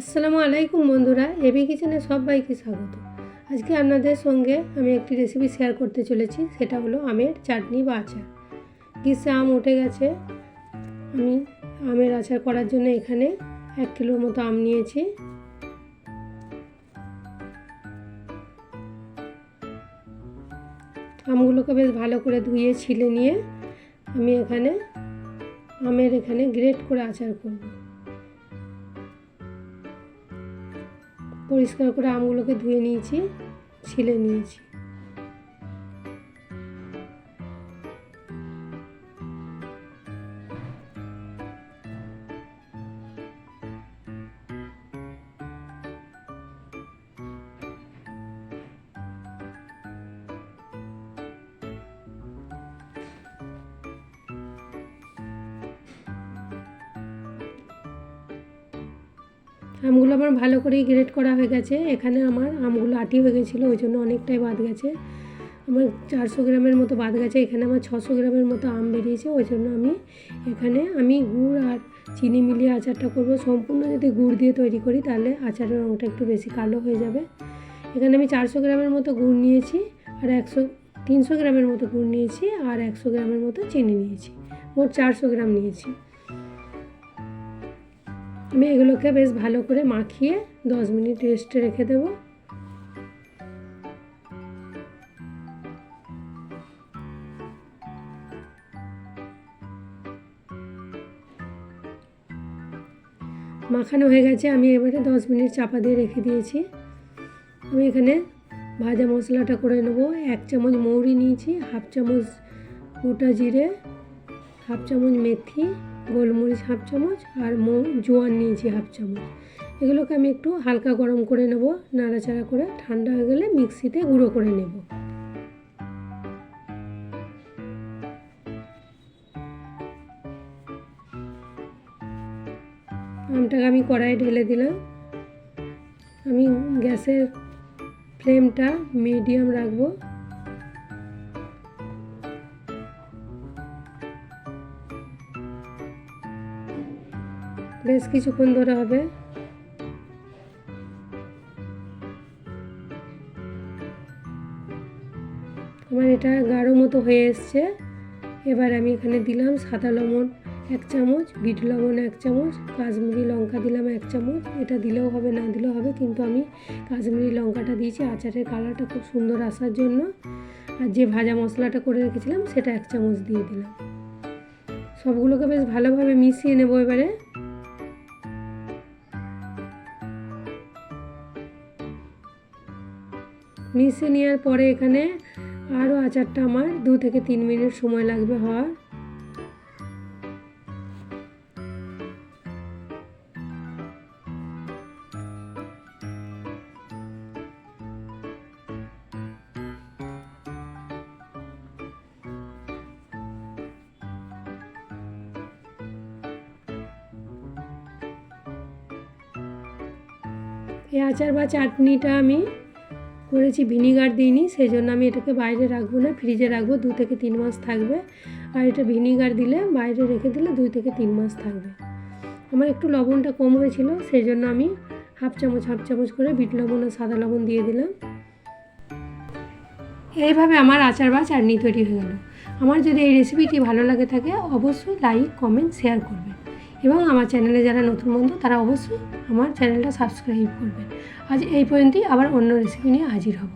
আসসালামু আলাইকুম বন্ধুরা, এবি কিচেনে সবাইকে স্বাগত। আজকে আপনাদের সঙ্গে আমি একটি রেসিপি শেয়ার করতে চলেছি, সেটা হলো আমের চাটনি বা আচার। গ্রীষ্মে আম উঠে গেছে, আমি আমের আচার করার জন্য এখানে 1 কিলোর মতো আম নিয়েছি। আমগুলোকে বেশ ভালো করে ধুয়ে ছিলে নিয়ে আমি আমের গ্রেট করে আচার করব। পরিষ্কার করে আমগুলোকে ধুয়ে নিয়েছি, ছিলে নিয়েছি। আমগুলো আমার ভালো করেই গ্রেট করা হয়ে গেছে। এখানে আমার আমগুলো আটি হয়ে গেছিলো, ওই জন্য অনেকটাই বাদ গেছে। আমার 400 গ্রামের মতো বাদ গেছে। এখানে আমার 600 গ্রামের মতো আম বেরিয়েছে, ওই জন্য আমি গুড় আর চিনি মিলিয়ে আচারটা করব। সম্পূর্ণ যদি গুড় দিয়ে তৈরি করি তাহলে আচারের রঙটা একটু বেশি কালো হয়ে যাবে। এখানে আমি 400 গ্রামের মতো গুড় নিয়েছি আর 300 গ্রামের মতো গুড় নিয়েছি আর 100 গ্রামের মতো চিনি নিয়েছি, মোট 400 গ্রাম নিয়েছি। আমি এগুলোকে বেশ ভালো করে মাখিয়ে 10 মিনিট রেস্টে রেখে দেব। মাখানো হয়ে গেছে, আমি এবারে 10 মিনিট চাপা দিয়ে রেখে দিয়েছি। আমি এখানে ভাজা মশলাটা করে নেব। 1 চামচ মৌরি নিয়েছি, 1/2 চামচ গোটা জিরে, 1/2 চামচ মেথি, গোলমরিচ 1/2 চামচ আর জোয়ান নিয়েছি 1/2 চামচ। এগুলোকে আমি একটু হালকা গরম করে নেব, নাড়াচাড়া করে। ঠান্ডা হয়ে গেলে মিক্সিতে গুঁড়ো করে নেব। আমটাকে আমি কড়াইয়ে ঢেলে দিলাম। আমি গ্যাসের ফ্লেমটা মিডিয়াম রাখবো। বেশ কিছুক্ষণ ধরে হবে। আমার এটা গাঢ় মতো হয়ে এসছে। এবার আমি এখানে দিলাম সাদা লবণ 1 চামচ, বিট লবণ 1 চামচ, কাশ্মীরি লঙ্কা দিলাম 1 চামচ। এটা দিলেও হবে, না দিলেও হবে, কিন্তু আমি কাশ্মীরি লঙ্কাটা দিয়েছি আচারের কালারটা খুব সুন্দর আসার জন্য। আর যে ভাজা মশলাটা করে রেখেছিলাম সেটা 1 চামচ দিয়ে দিলাম। সবগুলোকে বেশ ভালোভাবে মিশিয়ে নেব। এবারে মিশিয়ে নেওয়ার পরে এখানে আরও আচারটা আমার 2 থেকে 3 মিনিট সময় লাগবে হওয়ার। এই আচার বা চাটনিটা আমি করেছি ভিনিগার দিইনি, সেই জন্য আমি এটাকে বাইরে রাখবো না, ফ্রিজে রাখবো। 2 থেকে 3 মাস থাকবে। আর এটা ভিনিগার দিলে বাইরে রেখে দিলে 2 থেকে 3 মাস থাকবে। আমার একটু লবণটা কম হয়েছিল, সেই জন্য আমি 1/2 চামচ করে বিট লবণ আর সাদা লবণ দিয়ে দিলাম। এইভাবে আমার আচার বা চাটনি তৈরি হয়ে গেল। আমার যদি এই রেসিপিটি ভালো লাগে থাকে অবশ্যই লাইক, কমেন্ট, শেয়ার করবেন এবং আমার চ্যানেলে যারা নতুন বন্ধু তারা অবশ্যই আমার চ্যানেলটা সাবস্ক্রাইব করবেন। আজ এই পর্যন্তই, আবার অন্য রেসিপি নিয়ে হাজির হব।